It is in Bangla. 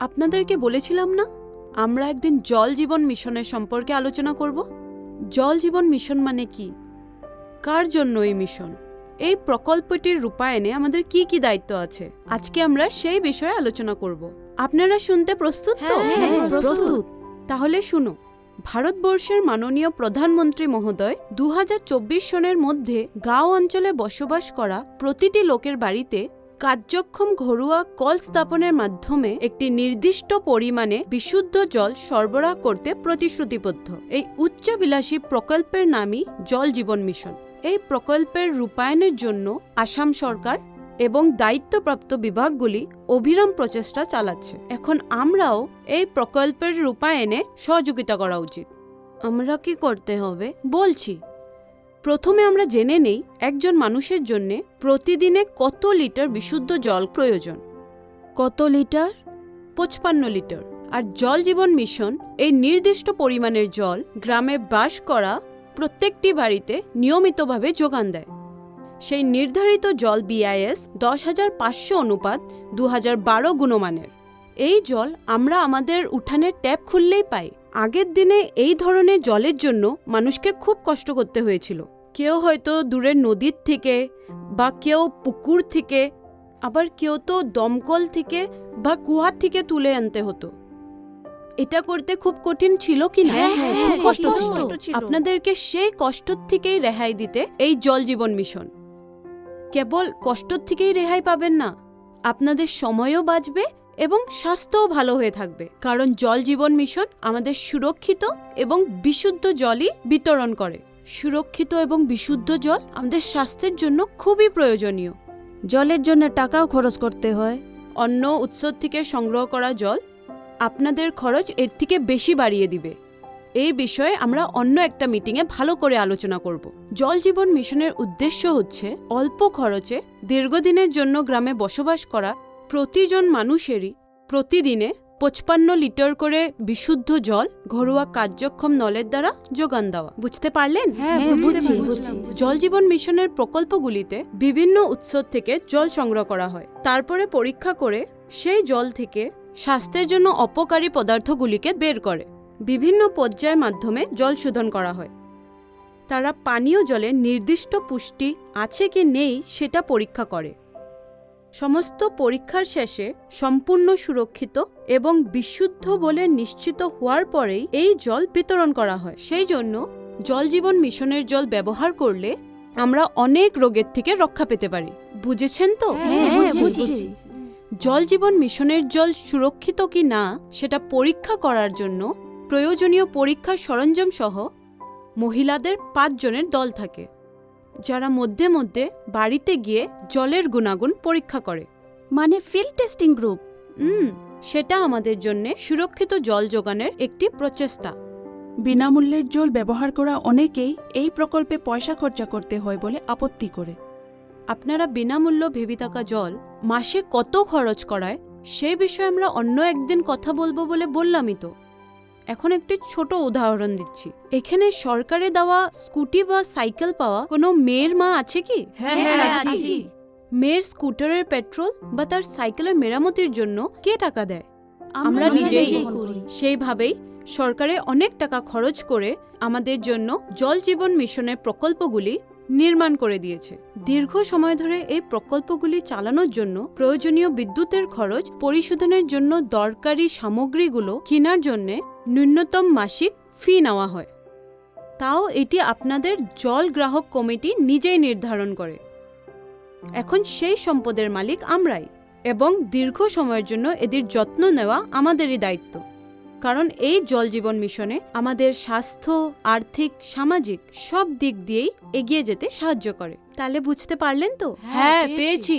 আপনাদেরকে বলেছিলাম না আমরা একদিন জল জীবন মিশনের সম্পর্কে আলোচনা করব। জল জীবন মিশন মানে কি, কার জন্য এই মিশন, এই প্রকল্পটির রূপায়ণে আমাদের কি কি দায়িত্ব আছে, আজকে আমরা সেই বিষয়ে আলোচনা করব। আপনারা শুনতে প্রস্তুত তো? হ্যাঁ, প্রস্তুত। তাহলে শুনো, ভারতবর্ষের মাননীয় প্রধানমন্ত্রী মহোদয় 2024 সনের মধ্যে গাঁও অঞ্চলে বসবাস করা প্রতিটি লোকের বাড়িতে কার্যক্ষম ঘরোয়া কল স্থাপনের মাধ্যমে একটি নির্দিষ্ট পরিমাণে বিশুদ্ধ জল সরবরাহ করতে প্রতিশ্রুতিবদ্ধ। এই উচ্চাভিলাষী প্রকল্পের নামই জল জীবন মিশন। এই প্রকল্পের রূপায়ণের জন্য আসাম সরকার এবং দায়িত্বপ্রাপ্ত বিভাগগুলি অবিরাম প্রচেষ্টা চালাচ্ছে। এখন আমরাও এই প্রকল্পের রূপায়ণে সহযোগিতা করা উচিত। আমরা কি করতে হবে বলছি। প্রথমে আমরা জেনে নেই একজন মানুষের জন্য প্রতিদিনে কত লিটার বিশুদ্ধ জল প্রয়োজন। কত লিটার? 55 লিটার। আর জল জীবন মিশন এই নির্দিষ্ট পরিমাণের জল গ্রামে বাস করা প্রত্যেকটি বাড়িতে নিয়মিতভাবে যোগান দেয়। সেই নির্ধারিত জল BIS 10,500 অনুপাত 2012 গুণমানের। এই জল আমরা আমাদের উঠানের ট্যাপ খুললেই পাই। আগের দিনে এই ধরনের জলের জন্য মানুষকে খুব কষ্ট করতে হয়েছিল। কেউ হয়তো দূরের নদীর থেকে, বা কেউ পুকুর থেকে, আবার কেউ তো দমকল থেকে বা কুয়ার থেকে তুলে আনতে হতো। এটা করতে খুব কঠিন ছিল কি না? খুব কষ্ট ছিল। আপনাদেরকে সেই কষ্ট থেকেই রেহাই দিতে এই জল জীবন মিশন। কেবল কষ্ট থেকেই রেহাই পাবেন না, আপনাদের সময়ও বাঁচবে এবং স্বাস্থ্যও ভালো হয়ে থাকবে। কারণ জল জীবন মিশন আমাদের সুরক্ষিত এবং বিশুদ্ধ জলই বিতরণ করে। সুরক্ষিত এবং বিশুদ্ধ জল আমাদের স্বাস্থ্যের জন্য খুবই প্রয়োজনীয়। জলের জন্য টাকাও খরচ করতে হয়। অন্য উৎস থেকে সংগ্রহ করা জল আপনাদের খরচ এর থেকে বেশি বাড়িয়ে দিবে। এই বিষয়ে আমরা অন্য একটা মিটিংয়ে ভালো করে আলোচনা করব। জল জীবন মিশনের উদ্দেশ্য হচ্ছে অল্প খরচে দীর্ঘদিনের জন্য গ্রামে বসবাস করা প্রতিজন মানুষেরই প্রতিদিনে 55 লিটার করে বিশুদ্ধ জল ঘরোয়া কার্যক্ষম নলের দ্বারা যোগান দেওয়া। বুঝতে পারলেন? হ্যাঁ, বুঝছি। জল জীবন মিশনের প্রকল্পগুলিতে বিভিন্ন উৎস থেকে জল সংগ্রহ করা হয়। তারপরে পরীক্ষা করে সেই জল থেকে স্বাস্থ্যের জন্য অপকারী পদার্থগুলিকে বের করে বিভিন্ন পর্যায়ের মাধ্যমে জল শোধন করা হয়। তারা পানীয় জলে নির্দিষ্ট পুষ্টি আছে কি নেই সেটা পরীক্ষা করে। সমস্ত পরীক্ষার শেষে সম্পূর্ণ সুরক্ষিত এবং বিশুদ্ধ বলে নিশ্চিত হওয়ার পরেই এই জল বিতরণ করা হয়। সেই জন্য জল জীবন মিশনের জল ব্যবহার করলে আমরা অনেক রোগের থেকে রক্ষা পেতে পারি। বুঝেছেন তো? হ্যাঁ, বুঝছি। জল জীবন মিশনের জল সুরক্ষিত কি না সেটা পরীক্ষা করার জন্য প্রয়োজনীয় পরীক্ষার সরঞ্জাম সহ মহিলাদের 5 জনের দল থাকে, যারা মধ্যে মধ্যে বাড়িতে গিয়ে জলের গুণাগুণ পরীক্ষা করে। মানে ফিল্ড টেস্টিং গ্রুপ। সেটা আমাদের জন্য সুরক্ষিত জল যোগানের একটি প্রচেষ্টা। বিনামূল্যের জল ব্যবহার করা অনেকেই এই প্রকল্পে পয়সা খরচা করতে হয় বলে আপত্তি করে। আপনারা বিনামূল্য ভেবে থাকা জল মাসে কত খরচ করায় সেই বিষয়ে আমরা অন্য একদিন কথা বলবো বলে বললামই তো। এখন একটি ছোট উদাহরণ দিচ্ছি। এখানে সরকারে দেওয়া স্কুটি বা সাইকেল পাওয়া কোনো মেয়ের মা আছে কি? হ্যাঁ, আছি। মেয়ের স্কুটারের পেট্রোল বা তার সাইকেলের মেরামতির জন্য কে টাকা দেয়? আমরা নিজেই। সেইভাবেই সরকারে অনেক টাকা খরচ করে আমাদের জন্য জল জীবন মিশনের প্রকল্পগুলি নির্মাণ করে দিয়েছে। দীর্ঘ সময় ধরে এই প্রকল্পগুলি চালানোর জন্য প্রয়োজনীয় বিদ্যুতের খরচ পরিশোধনের জন্য দরকারি সামগ্রীগুলো কেনার জন্য ন্যূনতম মাসিক ফি নেওয়া হয়। তাও এটি আপনাদের জল গ্রাহক কমিটি নিজেই নির্ধারণ করে। এখন সেই সম্পদের মালিক আমরাই, এবং দীর্ঘ সময়ের জন্য এদের যত্ন নেওয়া আমাদেরই দায়িত্ব। কারণ এই জল জীবন মিশনে আমাদের স্বাস্থ্য, আর্থিক, সামাজিক সব দিক দিয়েই এগিয়ে যেতে সাহায্য করে। তাহলে বুঝতে পারলেন তো? হ্যাঁ, পেয়েছি।